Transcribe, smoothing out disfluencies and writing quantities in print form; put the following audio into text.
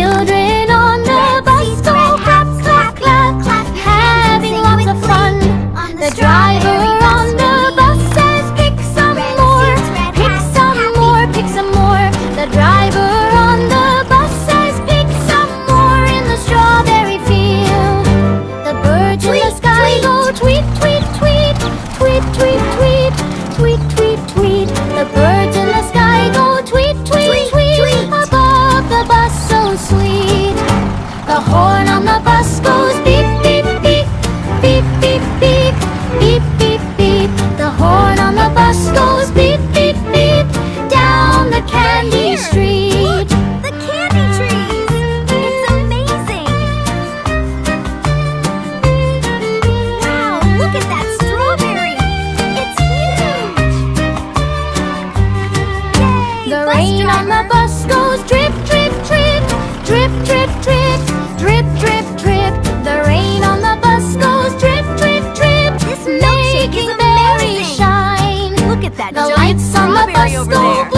children on the bus go clap, clap, clap, clap, having lots of fun. The driver on the bus says, pick some more, pick some more, pick some more. The driver on the bus says, pick some more in the strawberry field. The birds in the sky go tweet, tweet, tweet, tweet, tweet, tweet, tweet, tweet, tweet. The birds in the sky go tweet, tweet, tweet, above the bus so sweet. The horn on the bus goes beep, beep, beep, beep, beep, beep, beep, beep, beep. The horn on the bus goes beep, beep, beep, down the candy street. Look, the candy trees! It's amazing! Wow, look at that strawberry! It's huge! Yay, The bus rain on the driver. bus goes drip, drip, drip, drip, drip, drip, drip, drip, drip. The rain on the bus goes drip, drip, drip, This milkshake is making berries amazing. shine. Look at that The giant lights on the strawberry bus over go there.